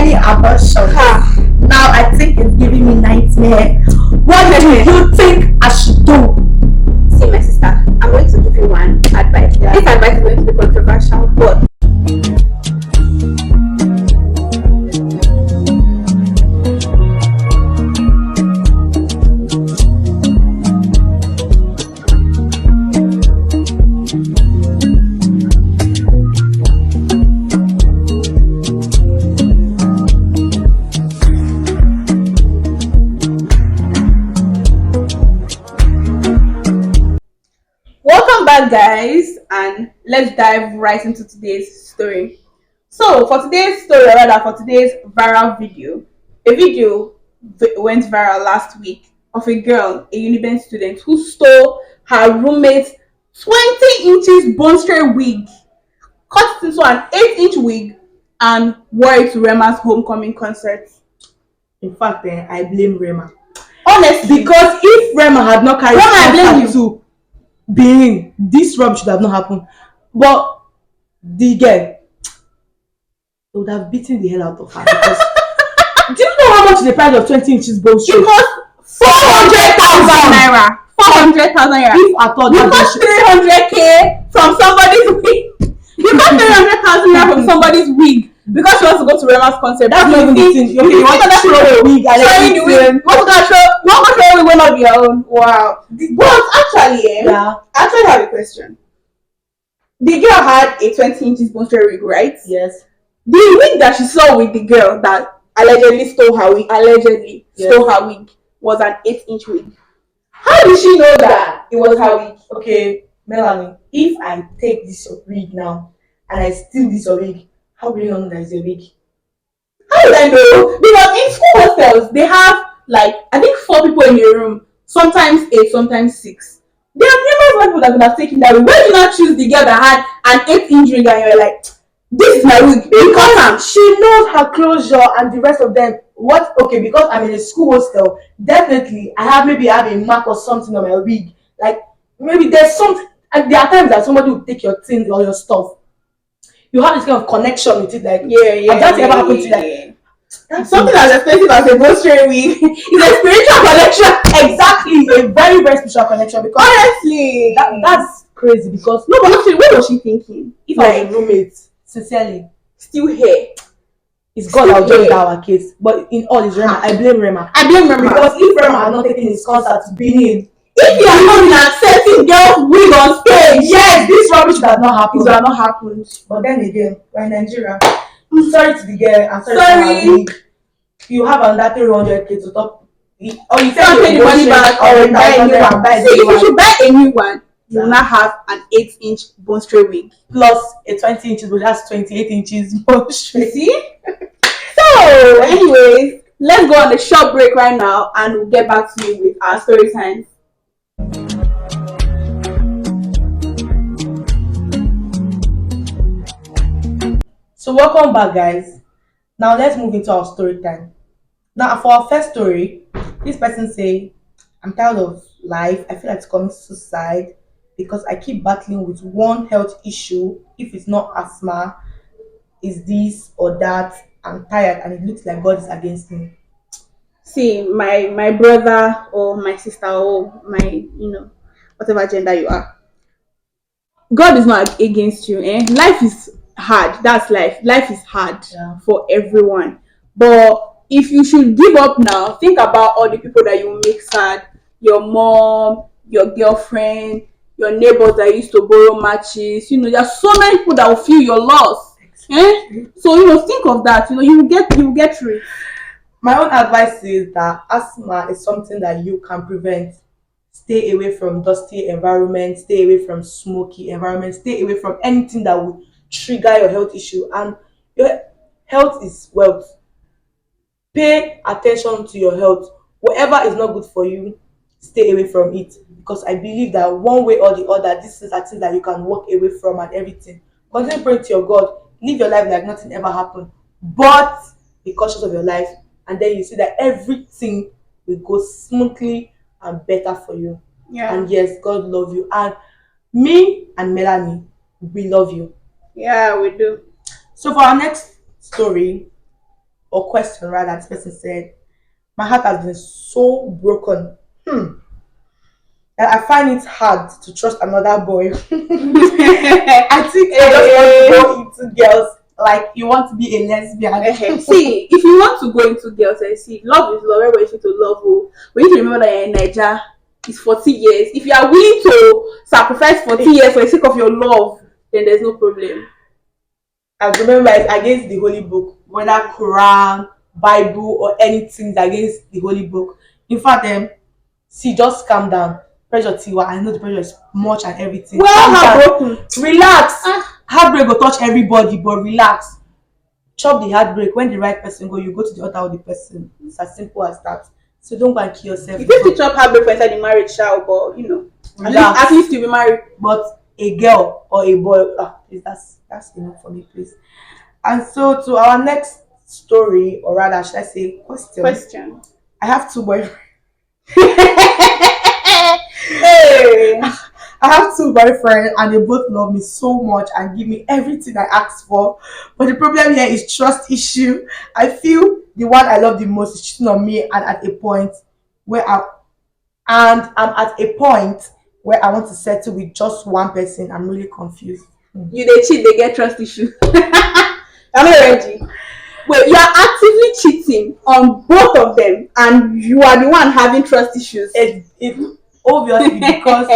any abortion. Now I think it's giving me nightmare. What do you think I should do? See, my sister, I'm going to give you one advice. This advice is going to be controversial, but welcome back, guys, and let's dive right into today's story. So, for today's story, or rather for today's viral video, a video went viral last week of a girl, a Uniben student, who stole her roommate's 20 inches bone straight wig, cut it into an 8-inch wig, and wore it to Rema's homecoming concert. In fact, I blame Rema. Honestly, Because if Rema had not carried Rema, I blame you. to being, this rubbish should have not happened. But the girl would have beaten the hell out of her. Because do you know how much is the price of 20 inches bone it straight? cost 400,000 naira. 400,000 naira. If at all, You that got bone 300k from somebody's wig. You got 300,000 naira from somebody's wig because she wants to go to Rema's concert. That's not even the thing. You want to show the wig and showing the wig. everything. What to show? What to show? We will not be your own. Wow. But actually, Yeah. I actually have a question. The girl had a 20 inches bone straight wig, right? Yes. The wig that she saw with the girl that allegedly stole her wig, stole her wig, was an 8-inch wig. How did she know that it was her wig? Okay, Melanie, if I take this your wig now and I steal this your wig, how will you know that it's your wig? How did I know? Because in school hostels, they have like, I think 4 people in a room, sometimes 8, sometimes 6. There are numerous people that could have taken that wig. Why did you not choose the girl that had an 8-inch wig and you're like, this is my wig? Because she knows her closure and the rest of them. What? Okay, because I'm in a school hostel, definitely I have a mark or something on my wig. Like maybe there's something. And there are times that somebody will take your things or your stuff. You have this kind of connection with it, like Has that ever happened to you? Like Something as expensive as a bone straight wig is a spiritual connection. exactly a very very special connection because Honestly, that's crazy because no, but actually, what was she thinking? if I was a roommate, sincerely, Still here. it's God that will judge our case. But in all, it's Rema. I blame Rema. I blame Rema. Because if Rema had not taken his concert to Benin, If you are not accepting girls' wig on stage, yes, this rubbish would have not it happened. would have not happened. But then again, we're in Nigeria. Sorry to the girl. I'm sorry. Sorry. To her wig. You have another 300k to top. Or you Can't pay the money back or buy a new one. Buy So if you one should buy a new one, you will Yeah. not have an 8-inch bone straight wig. plus a 20 inches, but that's 28 inches more You straight. see? So, anyways, let's go on a short break right now and we'll get back to you with our story times. So welcome back, guys. Now let's move into our story time. Now for our first story, this person say, I'm tired of life. I feel like committing suicide because I keep battling with one health issue. If it's not asthma, is this or that. I'm tired and it looks like God is against me. See, my brother or my sister or my, whatever gender you are, God is not against you. Life is hard. That's life. Life is hard Yeah. for everyone. But if you should give up now, think about all the people that you make sad. Your mom, your girlfriend, your neighbors that used to borrow matches. There's so many people that will feel your loss. So think of that. You will get through it. My own advice is that asthma is something that you can prevent. Stay away from dusty environment, stay away from smoky environment, stay away from anything that would trigger your health issue. And your health is wealth. Pay attention to your health. Whatever is not good for you, stay away from it. Because I believe that one way or the other, this is a thing that you can walk away from and everything. Continue praying to your God. Live your life like nothing ever happened. But be cautious of your life. And then you see that everything will go smoothly and better for you. Yeah. And yes, God love you. And me and Melanie, we love you. Yeah, we do. So for our next story, or question rather, this person said, my heart has been so broken. That I find it hard to trust another boy. I think I just want to go into girls. Like you want to be a lesbian. See, if you want to go into girls, see, love is love. Everybody should to love. Oh. We need to remember that in Nigeria is 40 years. If you are willing to sacrifice 40 years for the sake of your love, then there's no problem. I remember it's against the holy book, whether Quran, Bible, or anything is against the holy book. In fact, see, just calm down. Pressure Tiwa. I know the pressure is much and everything. Well, Calm down. heartbroken. Relax. Heartbreak will touch everybody, but relax. Chop the heartbreak. When the right person go, you go to the altar of the person. It's as simple as that. So don't go and kill yourself. You fit to chop heartbreak for inside the marriage, child, but you know, Relax. at least you be married. But a girl or a boy, please, that's enough for me, please. And so to our next story, or rather, should I say question? I have two boyfriends. Hey. I have two boyfriends and they both love me so much and give me everything I ask for. But the problem here is trust issue. I feel the one I love the most is cheating on me, and at a point where I'm at a point where I want to settle with just one person. I'm really confused. You they cheat, they get trust issue. I'm not ready. Wait, you are actively cheating on both of them, and you are the one having trust issues. It's obviously because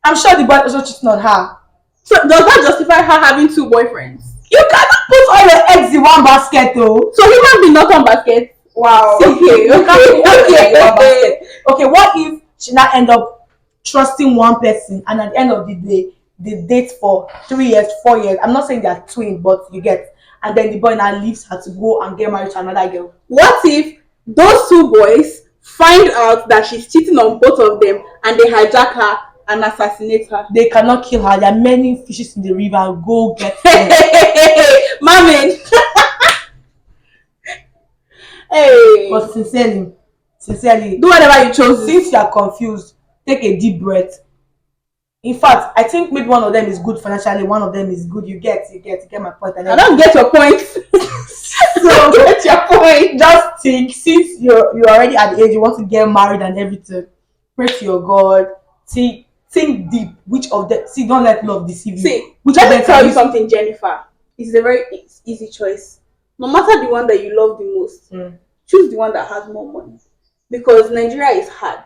I'm sure the boy also cheating on her. So does that justify her having two boyfriends? You cannot put all your eggs in one basket, though. So human being not on basket. Wow. Okay. You can't put all your eggs in one basket. Okay, what if she now end up trusting one person, and at the end of the day, they date for 3 years, 4 years. I'm not saying they're twins, but you get. And then the boy now leaves her to go and get married to another girl. What if those two boys find out that she's cheating on both of them and they hijack her and assassinate her? They cannot kill her. There are many fishes in the river. Go get them. Mamin. Hey. But sincerely, Do whatever you chose. since you are confused, take a deep breath. In fact, I think maybe one of them is good financially, one of them is good. You get my point. And I don't get your point. so Get your point. just think, since you're already at the age you want to get married and everything, pray to your God. Think deep. Which of them? See, don't let love deceive you. See, Which of let them me tell can you something, Jennifer. It's a very easy choice. No matter the one that you love the most, choose the one that has more money. Because Nigeria is hard.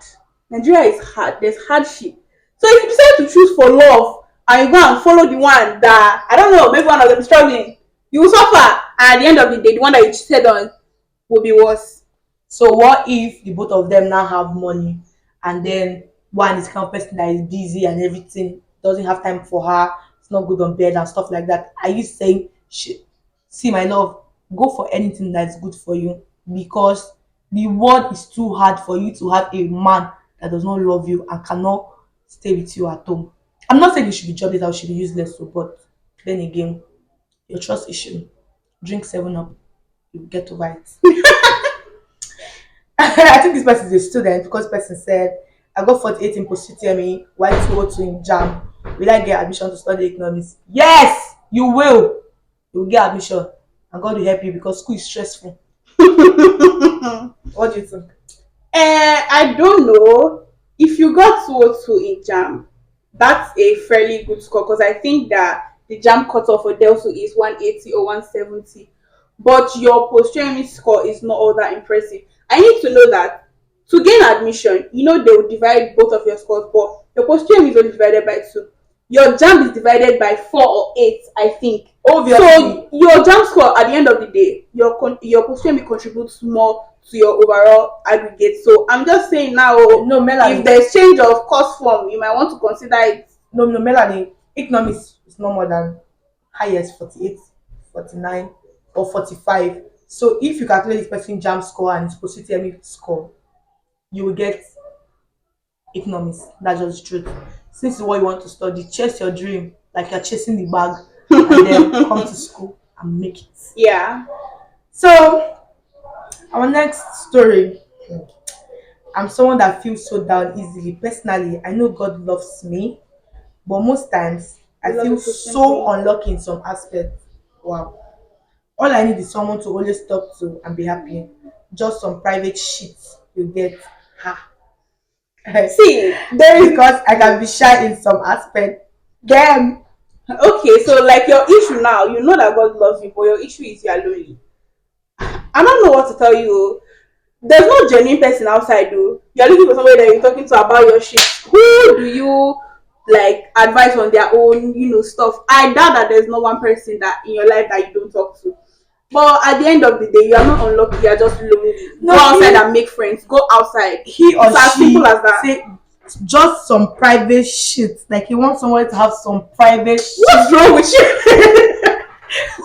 There's hardship. So if you decide to choose for love and you go and follow the one that, I don't know, maybe one of them is struggling, you will suffer. And at the end of the day, the one that you cheated on will be worse. So what if the both of them now have money, and then one is kind of person that is busy and everything, doesn't have time for her, it's not good on bed and stuff like that? Are you saying, see my love, go for anything that's good for you? Because the world is too hard for you to have a man that does not love you and cannot stay with you at home. I'm not saying you should be jobless or should be useless, so, but then again, your trust issue. Drink 7 Up, you get over it. I think this person is a student, because person said, I got 48 in post UTME, why 202 in JAM. Will I get admission to study economics? Yes, you will. You will get admission, and God will help you, because school is stressful. What do you think? I don't know. If you got 202 in JAM, that's a fairly good score, because I think that the JAM cutoff for Delta is 180 or 170. But your post-UTME score is not all that impressive. I need to know that to gain admission, they will divide both of your scores, but your post-UTME is only divided by 2. Your JAM is divided by 4 or 8, I think. Obviously. So your JAM score at the end of the day, your post-UTME contributes more to your overall aggregate. So I'm just saying now, No, Melanie. if there's change of course form, you might want to consider it. No, Melanie. Economics is no more than highest 48, 49, or 45. So if you calculate this person JAM score and his post UTME score, you will get economics. That's just the truth. Since it's what you want to study, chase your dream like you're chasing the bag, and then come to school and make it. Yeah. So our next story. I'm someone that feels so down easily. Personally, I know God loves me, but most times I You love feel the Christian so faith. unlucky in some aspects. Wow. All I need is someone to always talk to and be happy. Just some private shit you get. Ha. See, there is Because I can be shy in some aspect. Damn. okay. So like your issue now, you know that God loves you, but your issue is you are lonely. I don't know what to tell you. There's no genuine person outside though. You're looking for somebody that you're talking to about your shit. Who do you like advise on their own, stuff? I doubt that there's no one person that in your life that you don't talk to. But at the end of the day, you are not unlucky, you are just lonely. No, Go outside he- and make friends. Go outside. He or It's as she simple as that. say just some private shit. Like he wants someone to have some private shit. What's wrong with you?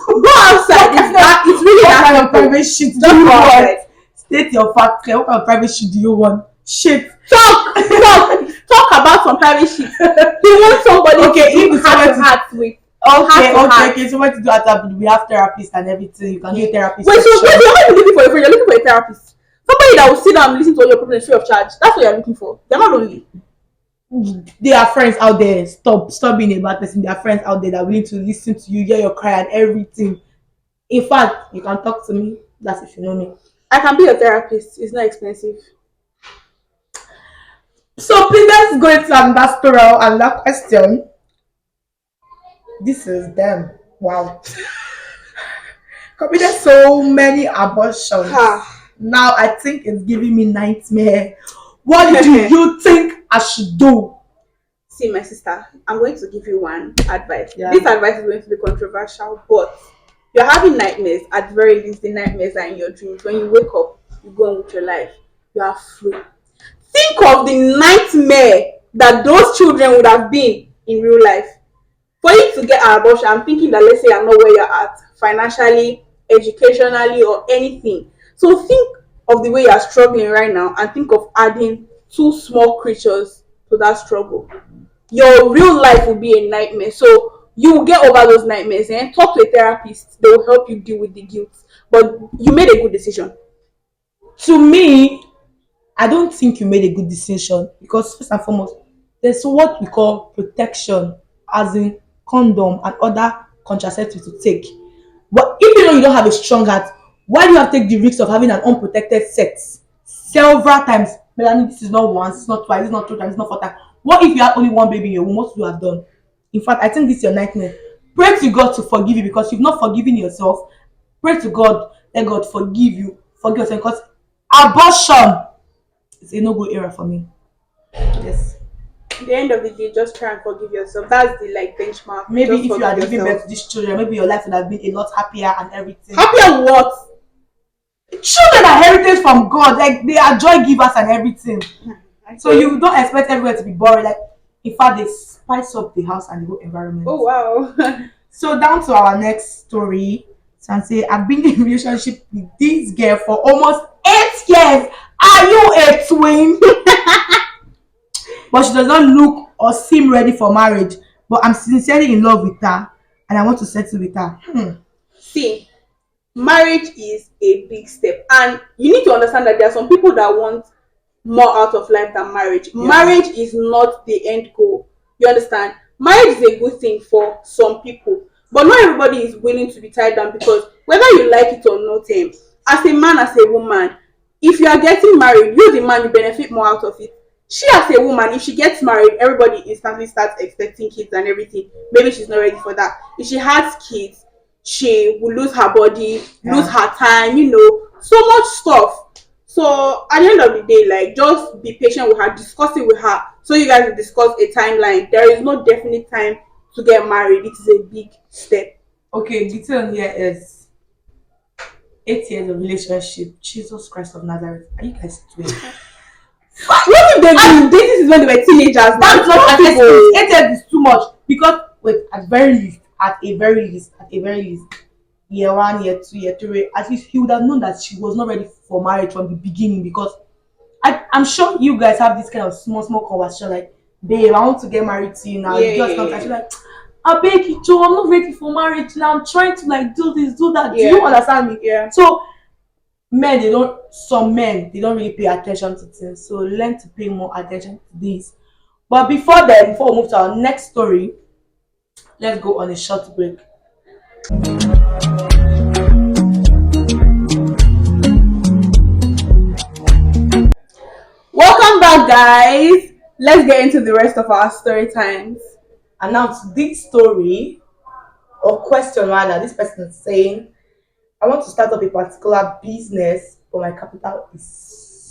Go outside. It's really What that kind of simple. private shit do Just you go want? outside. State your fact clear. What kind of private shit do you want? Shit. Talk about some private shit. You want somebody Okay, to if do it's heart to somebody- heart with. Okay, Heart to heart. okay. So what to do at that? We have therapists and everything. You can do a therapist. Wait, so session. wait, you're not even looking for a friend, you're looking for a therapist. Somebody that will sit down and listen to all your problems free of charge. That's what you're looking for. You're not lonely. There are friends out there. Stop being a bad person. There are friends out there that are willing to listen to you, hear your cry and everything. In fact, you can talk to me. That's if you know me. I can be a therapist. It's not expensive. So please let's go into another story and another question. This is them. Wow. Committed so many abortions. Now I think it's giving me nightmare. What do you think I should do? See, my sister, I'm going to give you one advice. Yeah. This advice is going to be controversial, but you're having nightmares. At the very least, the nightmares are in your dreams. When you wake up, you go on with your life. You are free. Think of the nightmare that those children would have been in real life. For you to get an abortion, I'm thinking that let's say you're not where you're at financially, educationally, or anything. So think of the way you're struggling right now and think of adding two small creatures to that struggle. Your real life will be a nightmare. So you will get over those nightmares and talk to a therapist. They will help you deal with the guilt. But you made a good decision. To me, I don't think you made a good decision because first and foremost, there's what we call protection, as in condom and other contraceptives to take. But if you know you don't have a strong heart, why do you have to take the risk of having an unprotected sex several times? Melanie, this is not once, it's not twice, it's not two times, it's not four times. What if you have only one baby in your womb? What would you have done? In fact, I think this is your nightmare. Pray to God to forgive you because you've not forgiven yourself. Pray to God, let God forgive you, forgive yourself because abortion is a no-go area for me. Yes. At the end of the day, just try and forgive yourself. That's the benchmark. Maybe Just if you had forgive given yourself. birth to these children, maybe your life would have been a lot happier and everything. Happier what? Children are heritage from God, like they are joy givers and everything. So you don't expect everywhere to be boring. Like in fact, they spice up the house and the whole environment. Oh wow. So down to our next story. Sanse, I've been in a relationship with this girl for almost 8 years. Are you a twin? But she does not look or seem ready for marriage. But I'm sincerely in love with her and I want to settle with her. See, marriage is a big step, and you need to understand that there are some people that want more out of life than marriage. Yeah. Marriage is not the end goal. You understand? Marriage is a good thing for some people, but not everybody is willing to be tied down because whether you like it or not, as a man, as a woman, if you are getting married, you the man, you benefit more out of it. She as a woman, if she gets married, everybody instantly starts expecting kids and everything. Maybe she's not ready for that. If she has kids, she will lose her body, lose her time, so much stuff. So at the end of the day, just be patient with her, discuss it with her. So you guys will discuss a timeline. There is no definite time to get married. It is a big step. Okay, the thing here is 8 years of relationship. Jesus Christ of Nazareth. Are you guys twins? What if they do? This is when they were teenagers. That's not an possible. excuse. 8 years is too much because wait, at a very least, year 1, year 2, year 3, at least he would have known that she was not ready for marriage from the beginning because I'm sure you guys have this kind of small conversation like, babe, I want to get married to you now. Yeah, You just yeah, come yeah. and she's like, I beg you, Joe, I'm not ready for marriage now. I'm trying to do this, do that. Yeah. Do you understand me? Yeah. So some men they don't really pay attention to things. So learn to pay more attention to this. But before we move to our next story, let's go on a short break. back, guys. Let's get into the rest of our story times. And now to this story or question rather, this person is saying, I want to start up a particular business, but my capital is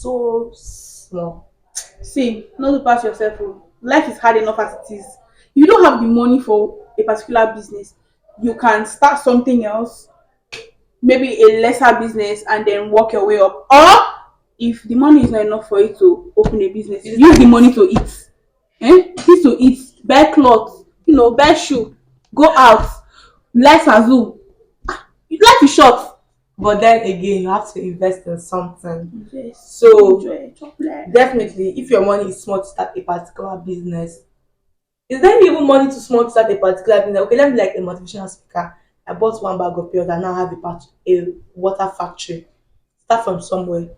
so small. See, not to pass yourself. Oh. Life is hard enough as it is. You don't have the money for a particular business. You can start something else, maybe a lesser business, and then work your way up. Or if the money is not enough for you to open a business, use the money to eat. Use to eat, buy clothes, buy shoe, go out, life a zoo. Life is short. But then again, you have to invest in something. Yes. So Enjoy, chocolate. definitely, if your money is small to start a particular business, is there even money too small to start a particular business? Okay, let me like a motivational speaker. I bought one bag of pills and now have a water factory. Start from somewhere.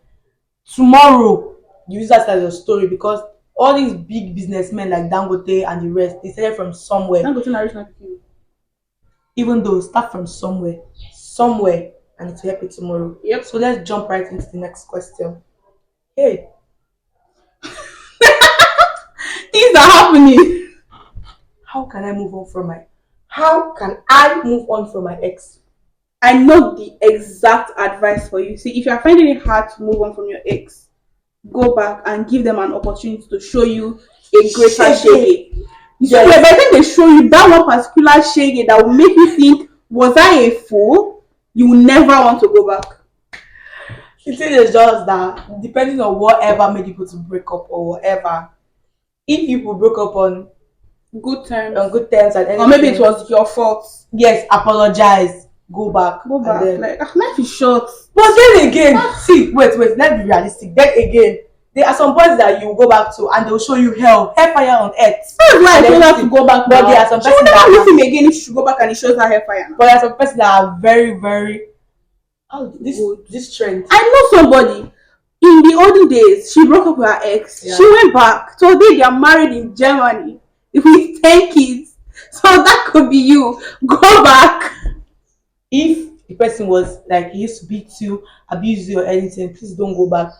Tomorrow, you use that as your story because all these big businessmen like Dangote and the rest, they started from somewhere. Don't go to narration people. Even though start from somewhere, and it will help you tomorrow. Yep. So let's jump right into the next question. Hey, Things are happening. how can I move on from my ex? I know the exact advice for you. See, if you are finding it hard to move on from your ex, go back and give them an opportunity to show you a greater shege. So by the time they show you that one particular shege that will make you think, was I a fool? You will never want to go back. The thing is just that depending on whatever made people to break up or whatever, if people broke up on Good terms. good terms and anything, Or maybe it was your fault. yes, apologize, go back. Go back. And then, Like, life is short. but then again, see, wait, let's be realistic. Then again, there are some points that you go back to and they'll show you hellfire on earth. That's why I And told her everything. to go back. But now. there are some She will persons never that miss him again if she should go back and it shows her hellfire. but there are some persons that are very, very this trend. I know somebody in the olden days, she broke up with her ex. Yeah. She went back. So they are married in Germany with 10 kids. So that could be you. Go back. If the person was like he used to beat you, abuse you or anything, please don't go back.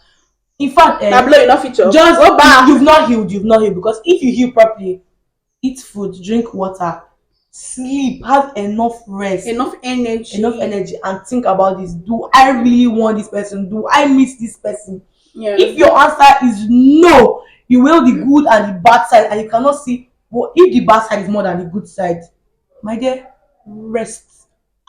In fact, Now blow enough feature. just Go back. you've not healed because if you heal properly, eat food, drink water, sleep, have enough rest, Enough energy. and think about this. Do I really want this person? Do I miss this person? Yeah. If your answer is no, you will the good and the bad side, and you cannot see. Well, if the bad side is more than the good side, my dear, rest.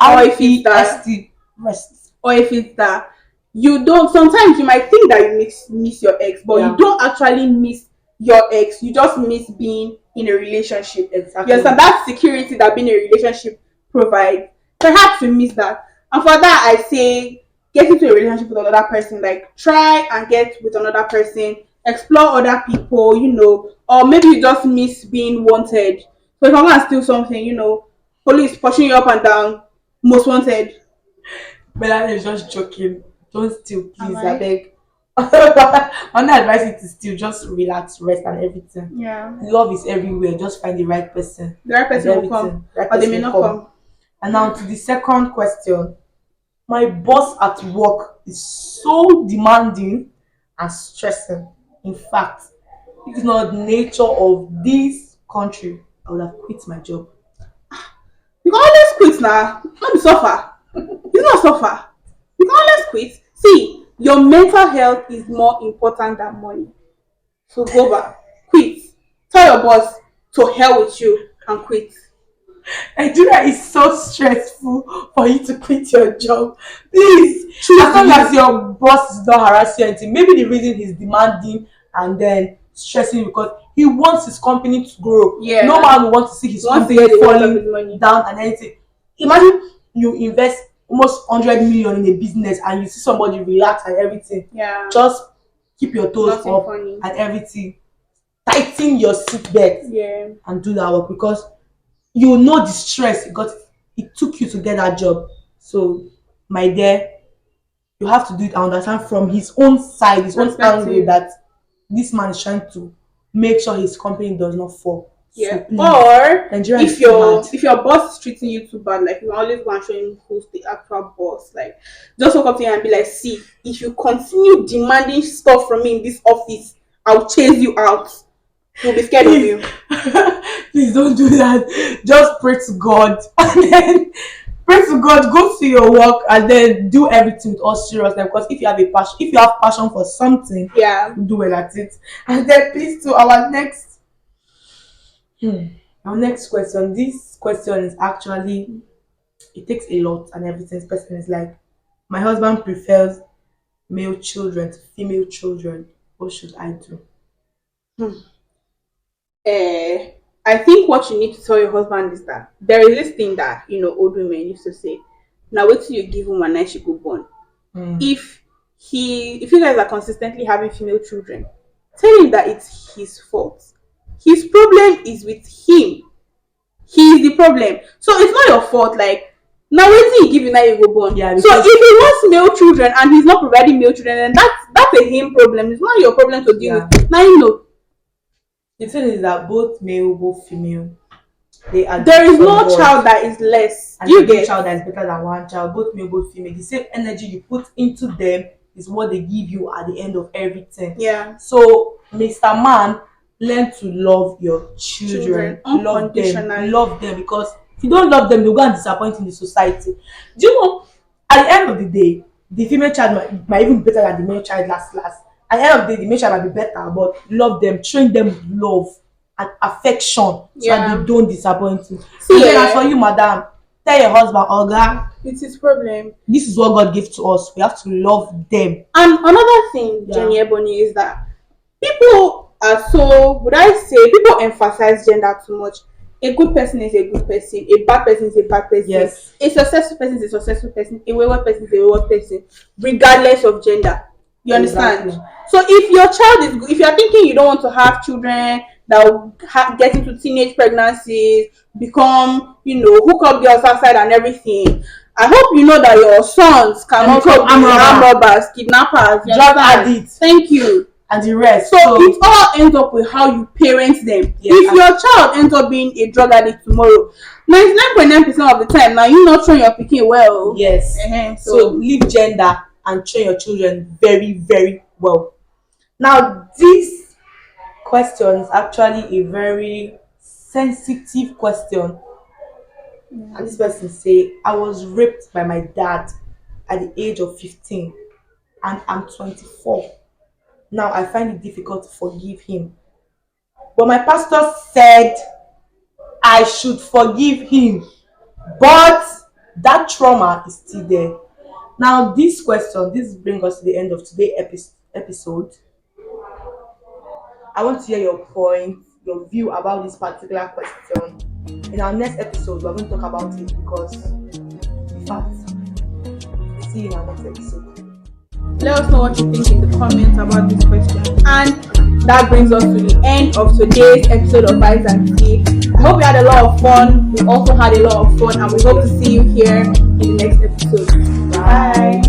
Or if it's that- R-E-S-T, rest. Or if it's that you don't, sometimes you might think that you miss your ex, but Yeah. you don't actually miss your ex. You just miss being in a relationship. Exactly. You understand that security that being in a relationship provides. Perhaps you miss that. And for that, I say get into a relationship with another person. Like try and get with another person, explore other people, or maybe you just miss being wanted. So if I'm gonna steal something, police pushing you up and down, most wanted. Melanie is just joking. Don't steal, please. Am I? I beg. I'm not advising to steal. Just relax, rest, and everything. Yeah. Love is everywhere. Just find the right person. The right person and will come. everything. Right Or they person may will not come. And now to the second question. My boss at work is so demanding and stressing. In fact, if it's not the nature of this country, I would have quit my job. You can always quit now. Not be suffer. It's not suffer. You can always quit. See, your mental health is more important than money. So go back. Quit. Tell your boss to hell with you and quit. Nigeria is so stressful for you to quit your job. Please, Choose as long you. as your boss is not harassing you anything, maybe the reason he's demanding and then stressing because he wants his company to grow. Yeah. No man will want to see his Wants to company get the worth of falling his money. down and anything. Imagine you invest almost 100 million in a business and you see somebody relax and everything. Yeah. Just keep your toes Nothing up funny. and everything. Tighten your seatbelt Yeah. and do that work because you know the stress it took you to get that job. So, my dear, you have to do it and understand from his own side, his own Perspective. angle that this man is trying to make sure his company does not fall. Yeah. So, please, Or Nigeria is if so hard. your boss is treating you too bad, like you always go and show him who's the actual boss. Like just walk up to him and be like, see, if you continue demanding stuff from me in this office, I'll chase you out. We'll be scared of you. Please don't do that. Just pray to God and then pray to God, go to your work and then do everything with all seriousness, because if you have a passion, if you have passion for something, Yeah. do well at it. And then please to our next our next question. This question is actually, it takes a lot and everything. This person is like, my husband prefers male children to female children. What should I do? I think what you need to tell your husband is that there is this thing that old women used to say. Now wait till you give him one night she go born. If you guys are consistently having female children, tell him that it's his fault. His problem is with him. He is the problem. So it's not your fault. Like, now wait till you give him now you go born. Yeah, so if he wants male children and he's not providing male children, then that's a him problem. It's not your problem to deal with. Now you know. The thing is that both male, both female, they are. There is no God. child that is less. And You no get child that is better than one child. Both male, both female. The same energy you put into them is what they give you at the end of everything. Yeah. So, Mr. Man, learn to love your children. Love them, because if you don't love them, they'll go and disappoint in the society. Do you know? At the end of the day, the female child might even be better than the male child last. At the end of the day, the male child might be better, but love them, train them with love and affection, so that they don't disappoint you. And then as for you, madam, tell your husband, Oga, it's his problem. this is what God gave to us. We have to love them. And another thing, Jenny Ebony, is that people are people emphasize gender too much. A good person is a good person. A bad person is a bad person. Yes. A successful person is a successful person. A wayward person is a wayward person, regardless of gender. You understand? Exactly. So if your child is good, if you're thinking you don't want to have children that will get into teenage pregnancies, become, hook up girls outside and everything, I hope you know that your sons cannot become armed robbers, kidnappers, drug addicts. Thank you. And the rest. So it all ends up with how you parent them. Yes, if your child ends up being a drug addict tomorrow, 99.9% of the time, now you not train your pikin well. Yes. So leave gender and train your children very, very well. Now, this question is actually a very sensitive question. And this person say, I was raped by my dad at the age of 15 and I'm 24. Now I find it difficult to forgive him. But my pastor said I should forgive him. But that trauma is still there. Now this brings us to the end of today's episode. I want to hear your point, your view about this particular question. In our next episode, we're going to talk about it because, in fact, see you in our next episode. Let us know what you think in the comments about this question. And that brings us to the end of today's episode of Vibes and Tea. I hope you had a lot of fun. We also had a lot of fun, and we hope to see you here in the next episode. Bye.